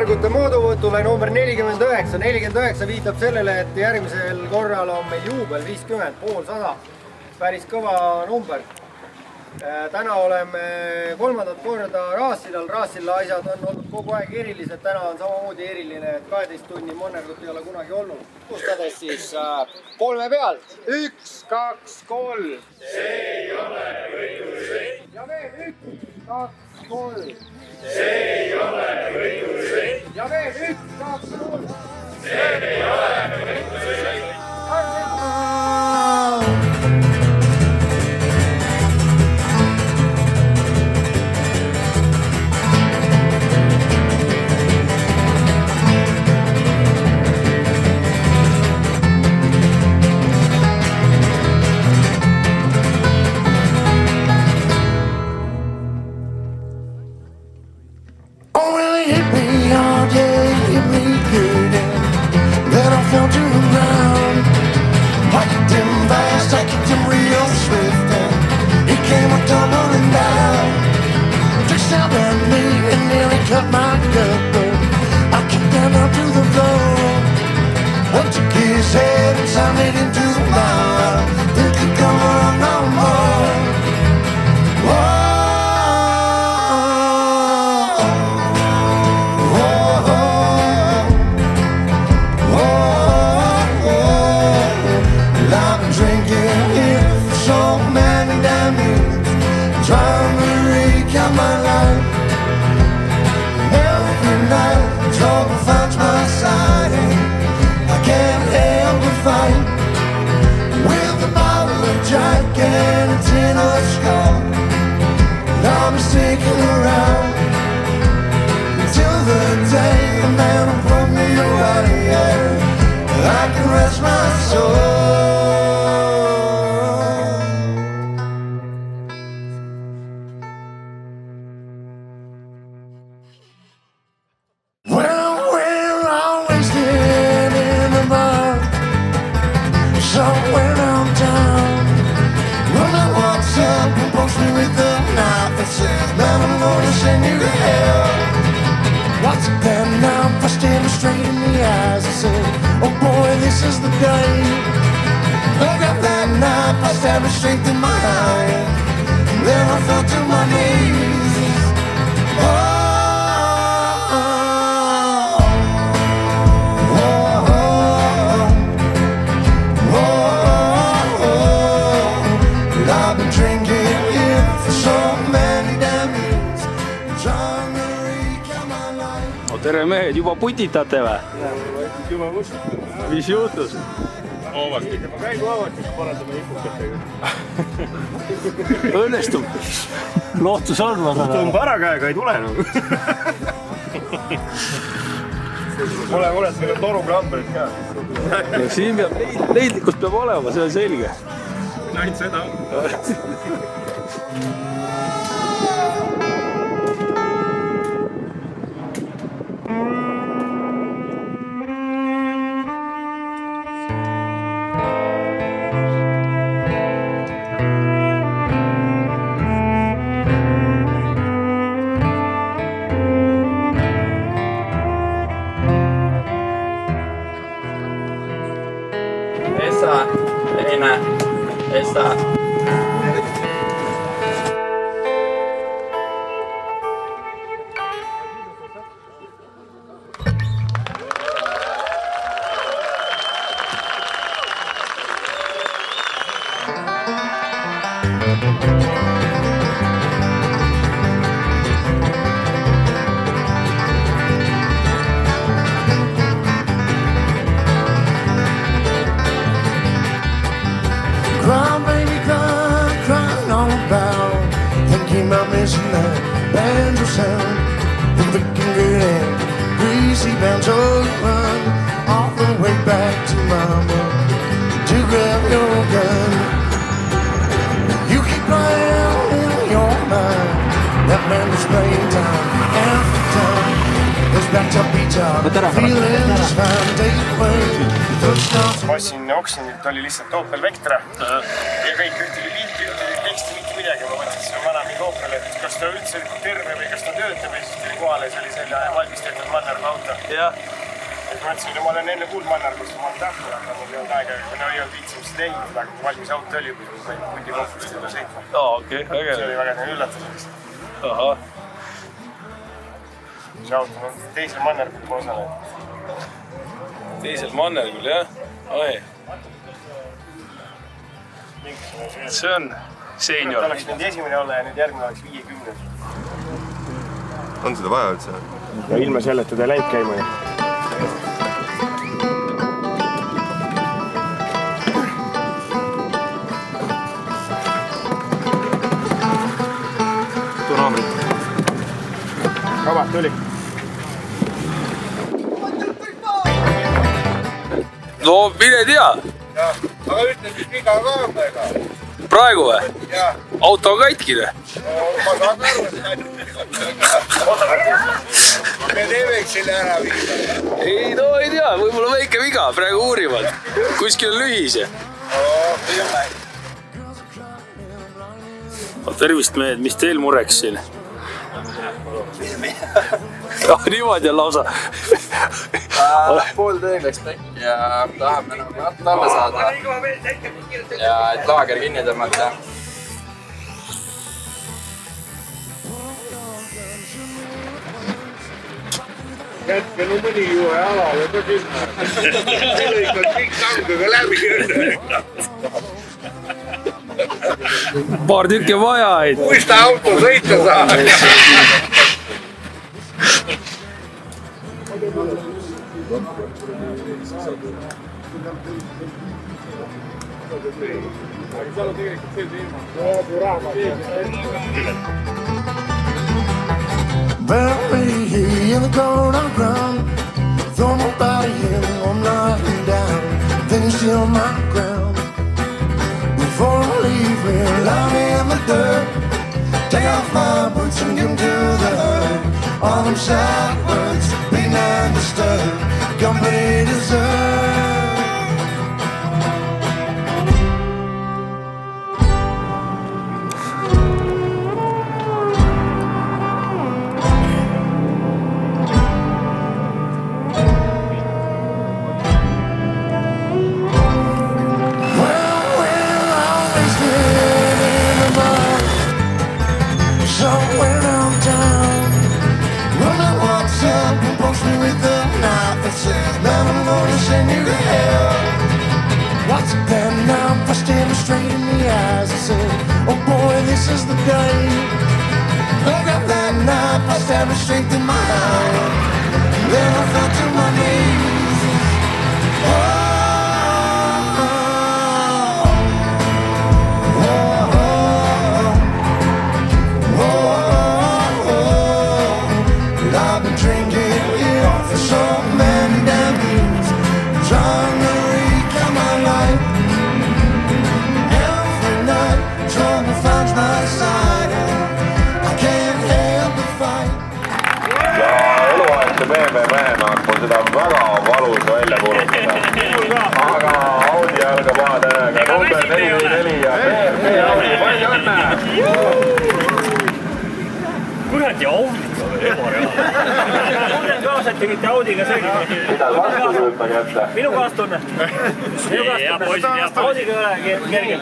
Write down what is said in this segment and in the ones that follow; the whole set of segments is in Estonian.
mannergute mõõduvõtule number 49. 49 viitab sellele, et järgmisel korral on meil juubel 50, pool 100. Päris kõva number. Täna oleme kolmandat korda Raassilal. Raassilla asjad on olnud kogu aeg erilised. Täna on samamoodi eriline, et 12 tunni mannergut ei ole kunagi olnud. Kustades siis kolme peal. 1, 2, 3. See ei ole võidusõit. Ja veel 1, 2, 3. See ei ole võidusõit. Ja veel 1, 2, 3. See ei ole võidusõit. Cut my gut, I kicked down to the floor. Went to his head and sounded into the mouth. Think he'd come around no more. Well, I've been drinking here for so many damn years, trying to recount my life. Trouble finds my side and I can't help but fight with a bottle of Jack and a tin of Skull. And I'll be sticking around until the day the man will put me away, yeah, I can rest my soul. Somewhere downtown, woman walks up and pokes me with a knife and says, man, I'm gonna send you to hell. What's it then now? I stare her straight in the eyes and say, oh boy, this is the day. I got that knife, I stabbed her straight in my eye, and then I fell to my knees. Oh, tere mehed, juba putitate või? Juba putitate. Mis juhtus? Avastik. Käigu avastik, parandame ikukatega. Õnnestub. Lootus on, ma saan. Tõmba ära käega, ei tule enam. Pole muret, meil on toruklamberid ka. Ja siin peab leidlikkust peab olema, see on selge. Ainult seda on. Esa. Massin Oksenilt oli lihtsalt Opel Vectra ja kõik ühtegi pilti, ühtegi teksti, mitte midagi. Ma mõtlesin, et see on vana mingi Opel, et kas ta üldse terve või kas ta töötab ja siis tuli kohale, see oli selle valmis tehtud Mannergu auto. jah. Et ma ütlesin, ma olen enne kuulnud Mannergust, ma olen tähti, aga mul ei olnud aega, kui ei olnud viitsimist teinud, aga valmis auto oli, kui ma sain putikohvist juba sõitma. Okei, See äge. oli väga üllatus lihtsalt. Ahah. See auto on teisel Mannergul ma osalen. Teisel Mannergul, jah? Ai. See on seenior. Ta oleks nüüd esimene olla ja nüüd järgmine oleks 50. On seda vaja üldse? Ja ilma selleta ta ei läinud käima. Too naabrit. Kavat tuli. No mine tea. Aga ütle, mis viga kaamega. Praegu või? Jah. Auto on katkine. Ma saan aru, et me teemeks selle ära viga. Ei no ei tea, võib-olla väike viga, praegu uurivad. Kuskil on lühis ja. Tervist mehed, mis teil mureks siin? Niimoodi on lausa. Pool tööl läks tekki ja tahame nagu natt alla saada ja et laager kinni tõmmata. Jätke no mõni juhe alale ka sinna. See lõikad kõik tangega läbi. Paar tükki vaja, et. Kus ta auto sõita saab? Bury me in the cold ground. Throw my body in, I'm lying down. Then you steal my ground. Before I leave, we'll lie me in the dirt. Take off my boots and give 'em to the herd. All them sad words, being undisturbed. Company deserved. Somewhere downtown, woman walks up and pokes me with a knife and says, "Man, I'm gonna send you to hell." What's it then now? I stare her straight in the eyes and say, "Oh boy, this is the day." I got that knife, I stabbed her straight through my heart. Then I fell to my knees. Oh. Seda väga valus välja kuulutada. Aga Audi algab A-tähega number 44 ja Audi, palju õnne! Kuradi Audiga või ebareaalne. Mulle kaasati mitte Audiga sõidima. Mida vastu kujutage ette? Minu kaastunne. Audiga ei ole kergem.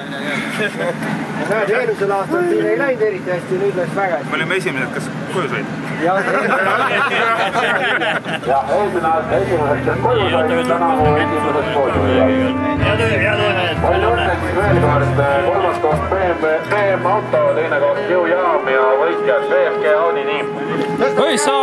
Näed, eelmisel aastal siin ei läinud eriti hästi, nüüd läks väga hästi. Me olime esimesed, kes koju sõid. Ja eelmine aasta esimeseks, kes koju sai, tänavu esimeseks koju. Palju õnneks veel kord, kolmas koht BM auto, teine koht jõujaam ja võitjad VFG Audi tiim. Õissa!